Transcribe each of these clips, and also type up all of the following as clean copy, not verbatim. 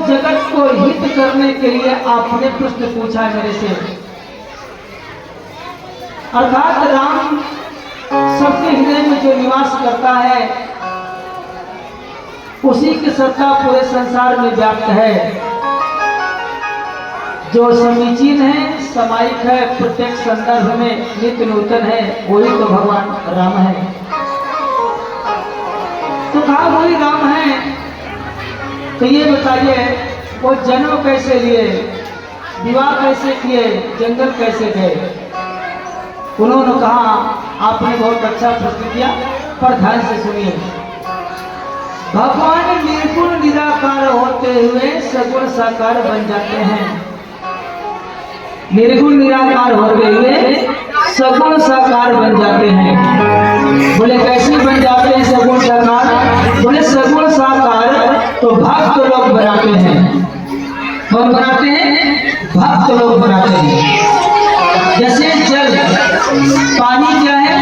जगत को हित करने के लिए आपने प्रश्न पूछा मेरे से। अर्थात राम सबके हृदय में जो निवास करता है उसी की सत्ता पूरे संसार में व्याप्त है। जो समीचीन है, समायिक है, प्रत्येक संदर्भ में नित्य नूतन है, वही तो भगवान राम है। तो कहा वही राम है, तो ये बताइए वो जन्म कैसे लिए, विवाह कैसे किए, जंगल कैसे गए? उन्होंने कहा आपने बहुत अच्छा प्रश्न किया, पर ध्यान से सुनिए। भगवान निर्गुण निराकार होते हुए सगुण साकार बन जाते हैं। निर्गुण निराकार होते हुए सगुण साकार बन जाते हैं। बोले कैसे बन जाते हैं सगुण साकार? बोले सगुण साकार तो भक्त लोग बनाते हैं। कौन बनाते हैं? भक्त लोग बनाते हैं। जैसे जल, पानी क्या है?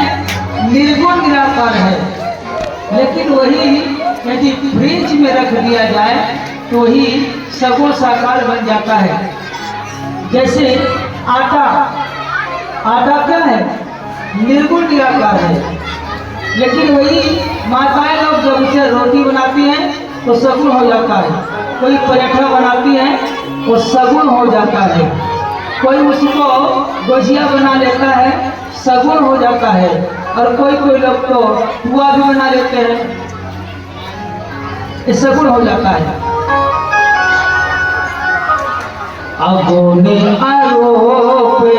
निर्गुण निराकार है, लेकिन वही यदि फ्रिज में रख दिया जाए तो ही सगुण साकार बन जाता है। जैसे आटा, आटा क्या है? निर्गुण निराकार है, लेकिन वही माताएं लोग जब उसे रोटी बनाती हैं तो सगुण हो जाता है। कोई पराठा बनाती है वो सगुण हो जाता है। कोई उसको गुजिया बना लेता है, सगुण हो जाता है। और कोई लोग तो पुआ भी बना लेते हैं, ये सगुण हो जाता है। अगुने आरोपे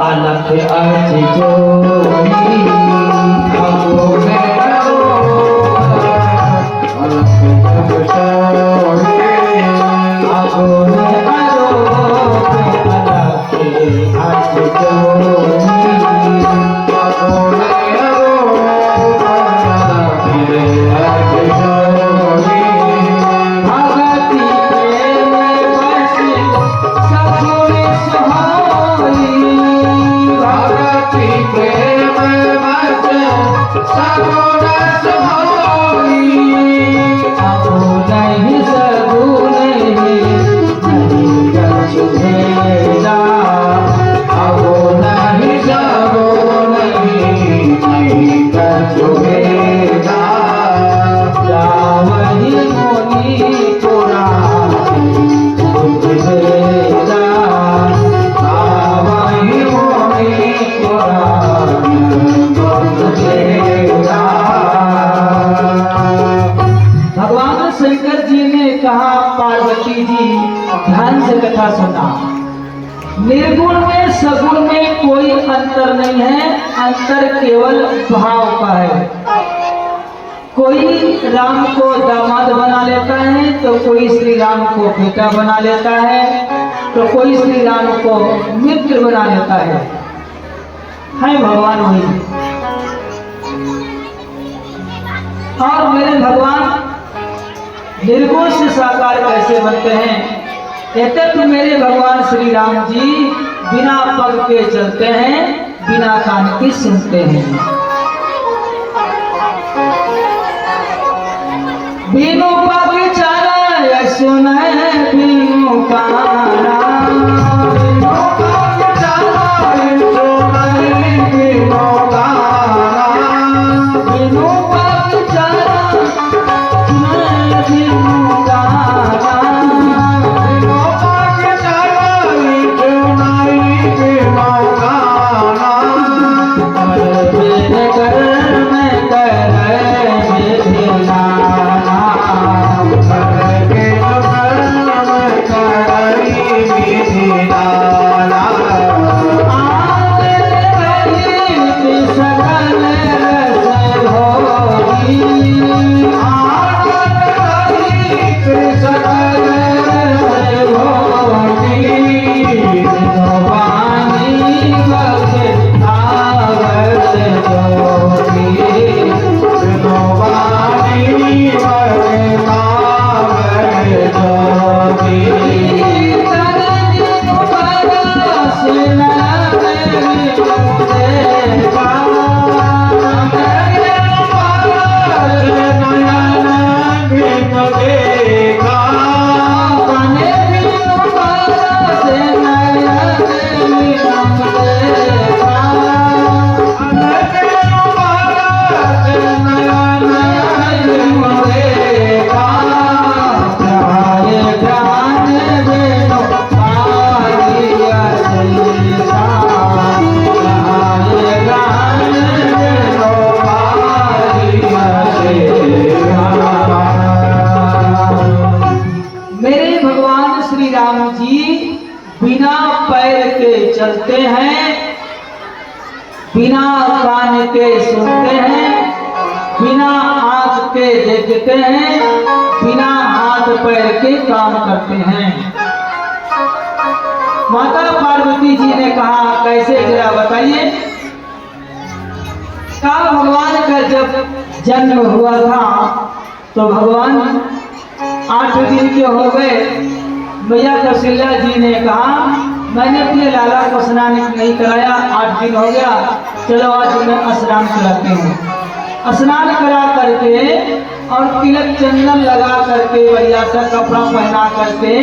अलख अर्थ जोड़ी, अगुने कथा सुना। निर्गुण में सगुण में कोई अंतर नहीं है, अंतर केवल भाव का है। कोई राम को दामाद बना लेता है तो कोई श्री राम को बेटा बना लेता है, तो कोई श्री राम को मित्र बना लेता है भगवान वही। और मेरे भगवान निर्गुण से साकार कैसे बनते हैं? कहते तो मेरे भगवान श्री राम जी बिना पग के चलते हैं, बिना कान के सुनते हैं। बिनु पग चले सुने बिनु काना, बिनु पग चले सुने बिनु काना, बिनु पग चले सुने बिनु काना। कर बिना कान के सुनते हैं, बिना आंख के देखते हैं, बिना हाथ पैर के काम करते हैं। माता पार्वती जी ने कहा कैसे, जरा बताइए। कहा भगवान का जब जन्म हुआ था तो भगवान 8 दिन के हो गए। मैया कौशल्या जी ने कहा मैंने अपने लाला को स्नान नहीं कराया, 8 दिन हो गया, चलो आज मैं स्नान कराती हूँ। स्नान करा करके और तिलक चंदन लगा करके बढ़िया सा कपड़ा पहना करके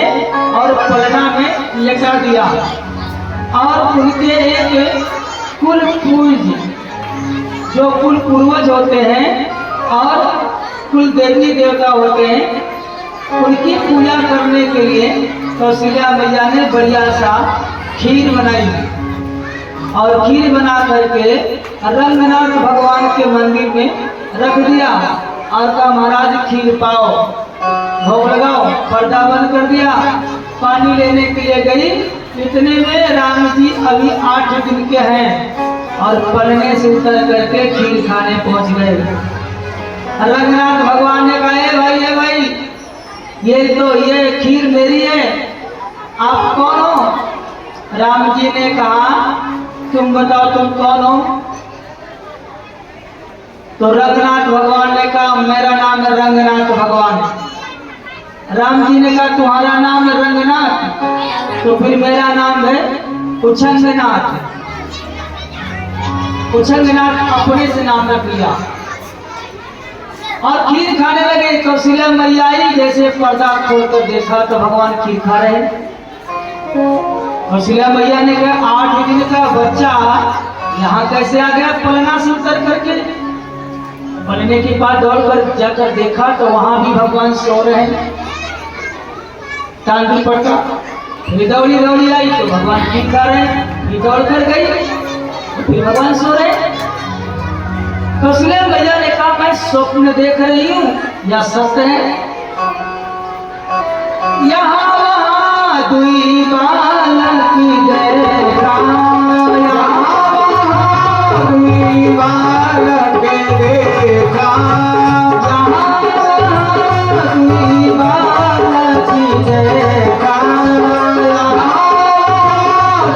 और पलना में लेटा दिया। और उनके एक कुल पूज, जो कुल पूर्वज होते हैं और कुल देवी देवता होते हैं, उनकी पूजा करने के लिए कौशल्या मैया ने बढ़िया सा खीर बनाई और खीर बना करके रंगनाथ भगवान के मंदिर में रख दिया और कहा महाराज खीर पाओ, भोग लगाओ। पर्दा बंद कर दिया। पानी लेने के लिए गई, इतने में राम जी अभी 8 दिन के हैं और पलने से उतर करके खीर खाने पहुंच गए। रंगनाथ भगवान ने कहा ए भाई ये खीर मेरी है, आप कौन हो? राम जी ने कहा तुम बताओ तुम कौन हो? तो रंगनाथ भगवान ने कहा मेरा नाम है रंगनाथ भगवान। राम जी ने कहा तुम्हारा नाम है रंगनाथ, तो फिर मेरा नाम है उछंगनाथ। उछंगनाथ अपने से नाम रख लिया और खीर खाने लगे। कौशल्या मैया आई, जैसे पर्दा खोलकर देखा तो भगवान खीर खा रहे। कौशल्या मैया ने कहा 8 दिन का बच्चा यहाँ कैसे आ गया पलना से उतर करके? पलने के बाद दौड़कर जाकर देखा तो वहां भी भगवान सो रहे हैं। टांगी पड़ता दौड़ी आई तो भगवान खीर खा रहे हैं। ये दौड़ कर गई तो फिर भगवान सो रहे। कौशल्या मैया ने कहा मैं स्वप्न देख रही हूँ या सत्य है? यहाँ वहाँ दुई बालक देखा, यहाँ वहाँ दुई बालक देखा, यहाँ वहाँ दुई बालक देखा, यहाँ वहाँ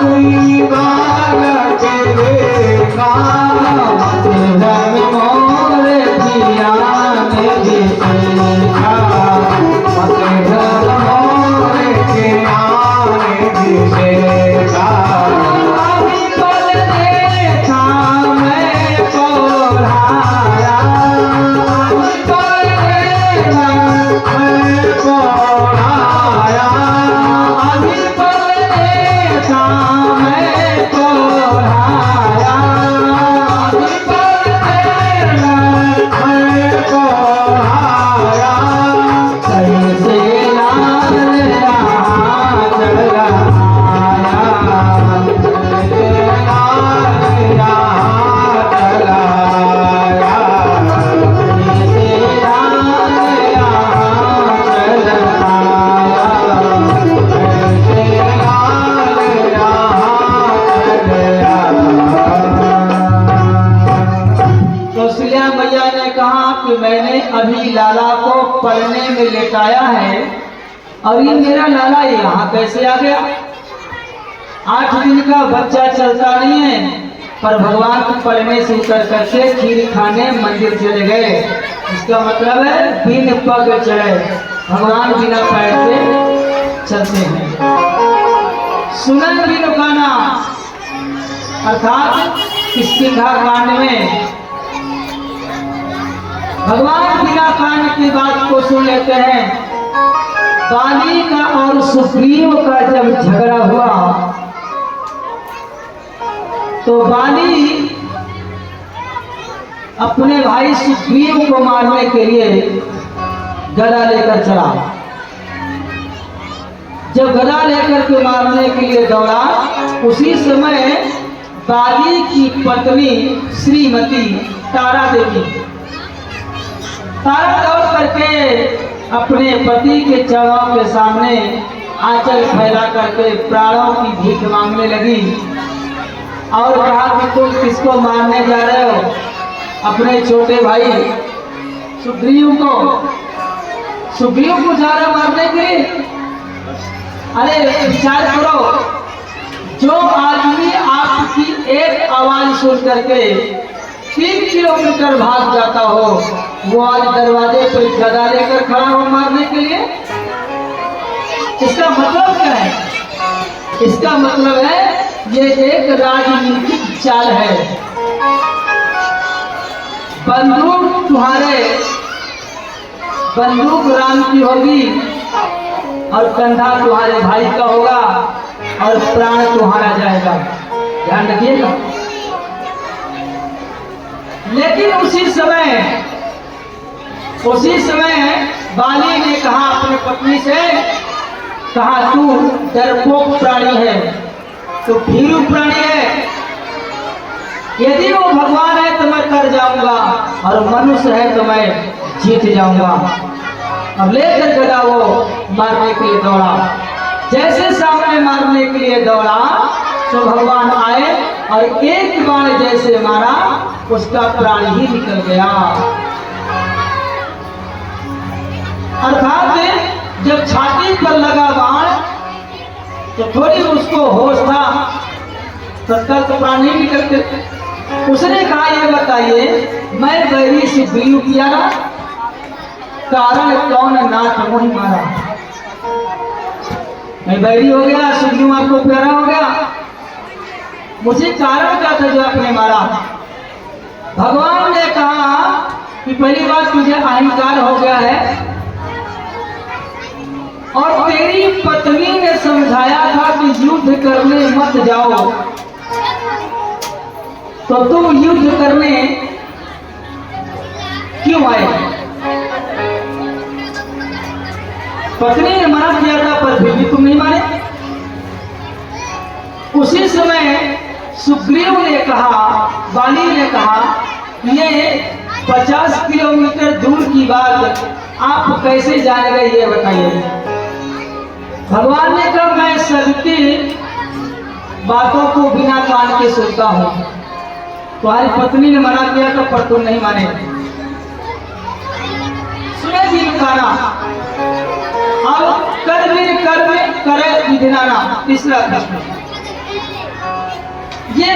दुई बालक देखा। मैंने अभी लाला को पलने में लेटाया है और ये मेरा लाला यहाँ कैसे आ गया? 8 दिन का बच्चा चलता नहीं है, पर भगवान पलने से उतर करके खीर खाने मंदिर चले गए। इसका मतलब है बिन पग चले, भगवान बिना पैर से चलते हैं। सुनन बिन काना अर्थात किसकिंधा कांड में भगवान बिना कान की बात को सुन लेते हैं। बाली का और सुग्रीव का जब झगड़ा हुआ तो बाली अपने भाई सुग्रीव को मारने के लिए गदा लेकर चला। जब गदा लेकर के मारने के लिए दौड़ा, उसी समय बाली की पत्नी श्रीमती तारा देवी तारा दौड़ करके अपने पति के चरणों के सामने आंचल फैला करके प्राणों की भीख मांगने लगी। और कहा कि तुम किसको मारने जा रहे हो? अपने छोटे भाई सुग्रीव को। सुग्रीव को जा रहे मारने के लिए? अरे विचार करो, जो आदमी आपकी एक आवाज सुन करके 3 किलोमीटर भाग जाता हो, वो आज दरवाजे पर गदा लेकर खड़ा हो मारने के लिए। इसका मतलब क्या है? इसका मतलब है ये एक राजनीतिक चाल है। बंदूक राम की होगी और कंधा तुम्हारे भाई का होगा और प्राण तुम्हारा जाएगा, ध्यान रखिएगा। लेकिन उसी समय बाली ने कहा अपनी पत्नी से, कहा तू डरपोक प्राणी है, तो भीरू प्राणी है। यदि वो भगवान है तो मैं कर जाऊंगा और मनुष्य है तो मैं जीत जाऊंगा। अब लेकर गदा वो मारने के लिए दौड़ा। जैसे सामने मारने के लिए दौड़ा तो भगवान आए और एक बाण जैसे मारा, उसका प्राण ही निकल गया। अर्थात जब छाती पर लगा बाण तो थोड़ी उसको होश था, तत्काल तो प्राण ही निकल गए। उसने कहा ये बताइए, मैं बैरी से सुग्रीव किया ना, कारण कौन नाथ मोहि मारा? मैं बैरी हो गया, सुग्रीव आपको प्यारा हो गया, मुझे कारण क्या था जो आपने मारा? भगवान ने कहा कि पहली बात तुझे अहंकार हो गया है, और तेरी पत्नी ने समझाया था कि युद्ध करने मत जाओ, तो तुम युद्ध करने क्यों आए? पत्नी ने मना किया था पर फिर भी तुम नहीं माने। उसी समय सुग्रीव ने कहा, बाली ने कहा, ये 50 किलोमीटर दूर की बात आप कैसे जान गए ये बताइए। भगवान ने कहा मैं सबकी बातों को बिना कान के सुनता हूं। तुम्हारी पत्नी ने मना किया था पर तुम नहीं माने, सुने भी निकाला। अब कर करे विधिनाना, तीसरा प्रश्न।